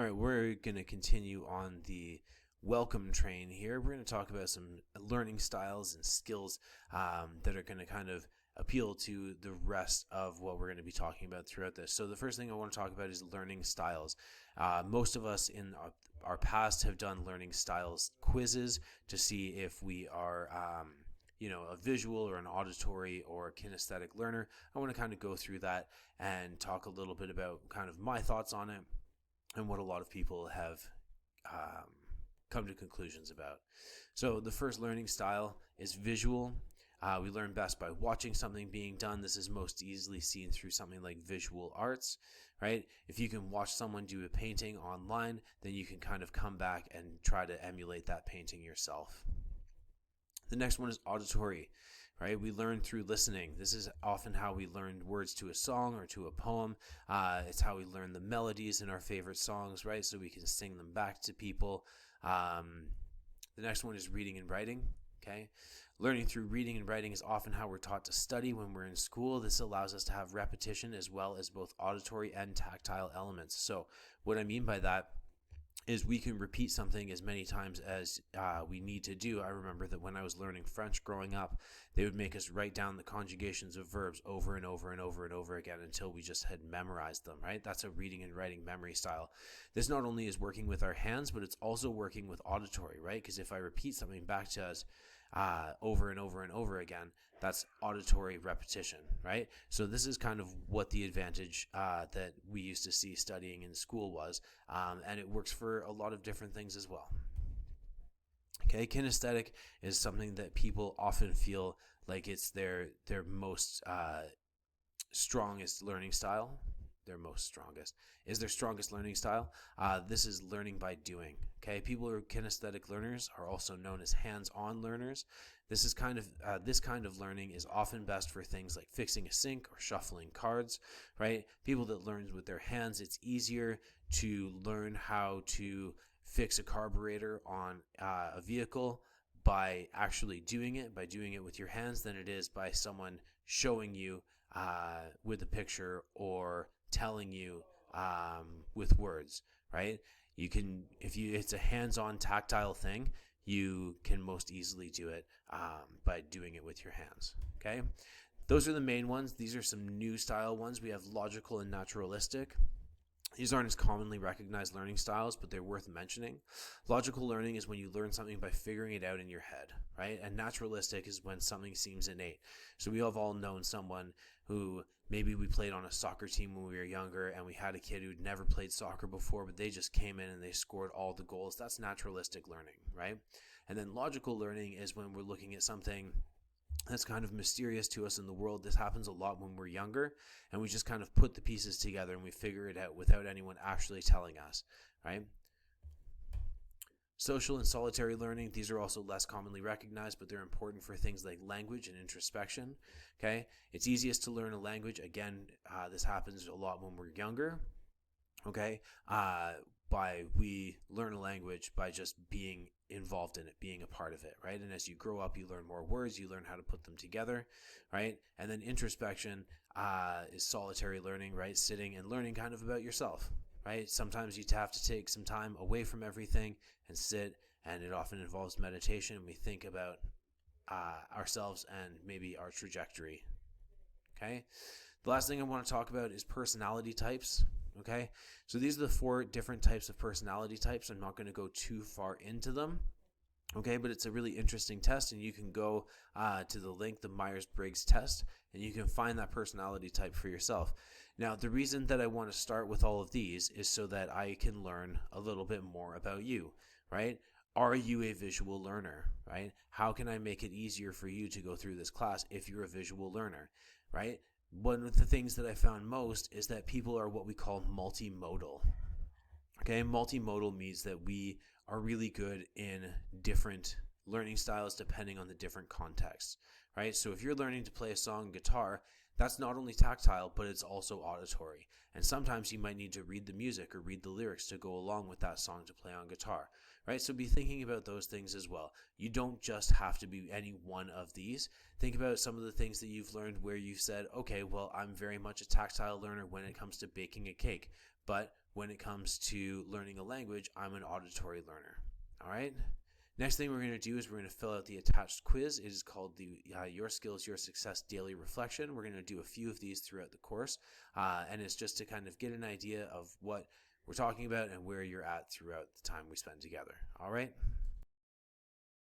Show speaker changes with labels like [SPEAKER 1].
[SPEAKER 1] All right, we're going to continue on the welcome train here. We're going to talk about some learning styles and skills that are going to kind of appeal to the rest of what we're going to be talking about throughout this. So the first thing I want to talk about is learning styles. Most of us in our past have done learning styles quizzes to see if we are a visual or an auditory or a kinesthetic learner. I want to kind of go through that and talk a little bit about kind of my thoughts on it and what a lot of people have come to conclusions about. So the first learning style is visual. We learn best by watching something being done. This is most easily seen through something like visual arts, right? If you can watch someone do a painting online, then you can kind of come back and try to emulate that painting yourself. The next one is auditory, right? We learn through listening. This is often how we learn words to a song or to a poem. It's how we learn the melodies in our favorite songs, right? So we can sing them back to people. The next one is reading and writing, okay? Learning through reading and writing is often how we're taught to study when we're in school. This allows us to have repetition as well as both auditory and tactile elements. So what I mean by that is we can repeat something as many times as we need to do. I remember that when I was learning French growing up, they would make us write down the conjugations of verbs over and over and over and over again until we just had memorized them, right? That's a reading and writing memory style. This not only is working with our hands, but it's also working with auditory, right? Because if I repeat something back to us over and over and over again, that's auditory repetition, right? So this is kind of what the advantage that we used to see studying in school was, and it works for a lot of different things as well. Okay, kinesthetic is something that people often feel like it's their most strongest learning style. Their strongest learning style. This is learning by doing. Okay, people who are kinesthetic learners are also known as hands-on learners. This kind of learning is often best for things like fixing a sink or shuffling cards, right? People that learn with their hands, it's easier to learn how to fix a carburetor on a vehicle by actually doing it with your hands than it is by someone showing you with a picture or telling you with words, right? It's a hands-on tactile thing, you can most easily do it by doing it with your hands. Okay, those are the main ones. These are some new style ones. We have logical and naturalistic. These aren't as commonly recognized learning styles, but they're worth mentioning. Logical learning is when you learn something by figuring it out in your head, right? And naturalistic is when something seems innate. So we have all known someone who maybe we played on a soccer team when we were younger and we had a kid who'd never played soccer before, but they just came in and they scored all the goals. That's naturalistic learning, right? And then logical learning is when we're looking at something that's kind of mysterious to us in the world. This happens a lot when we're younger, and we just kind of put the pieces together and we figure it out without anyone actually telling us, right? Social and solitary learning, these are also less commonly recognized, but they're important for things like language and introspection, okay? It's easiest to learn a language. Again, this happens a lot when we're younger, okay? We learn a language by just being involved in it, being a part of it, right? And as you grow up, you learn more words, you learn how to put them together, right? And then introspection is solitary learning, right? Sitting and learning kind of about yourself, right? Sometimes you have to take some time away from everything and sit, and it often involves meditation. We think about ourselves and maybe our trajectory, okay? The last thing I want to talk about is personality types. Okay, so these are the 4 different types of personality types. I'm not going to go too far into them. Okay, but it's a really interesting test, and you can go to the link, the Myers-Briggs test, and you can find that personality type for yourself. Now, the reason that I want to start with all of these is so that I can learn a little bit more about you, right? Are you a visual learner, right? How can I make it easier for you to go through this class if you're a visual learner, right? One of the things that I found most is that people are what we call multimodal. Okay, multimodal means that we are really good in different learning styles depending on the different contexts, right? So if you're learning to play a song guitar, that's not only tactile, but it's also auditory. And sometimes you might need to read the music or read the lyrics to go along with that song to play on guitar, right? So be thinking about those things as well. You don't just have to be any one of these. Think about some of the things that you've learned where you've said, okay, well, I'm very much a tactile learner when it comes to baking a cake, but when it comes to learning a language, I'm an auditory learner. All right. Next thing we're going to do is we're going to fill out the attached quiz. It is called the Your Skills, Your Success Daily Reflection. We're going to do a few of these throughout the course, and it's just to kind of get an idea of what we're talking about and where you're at throughout the time we spend together. All right?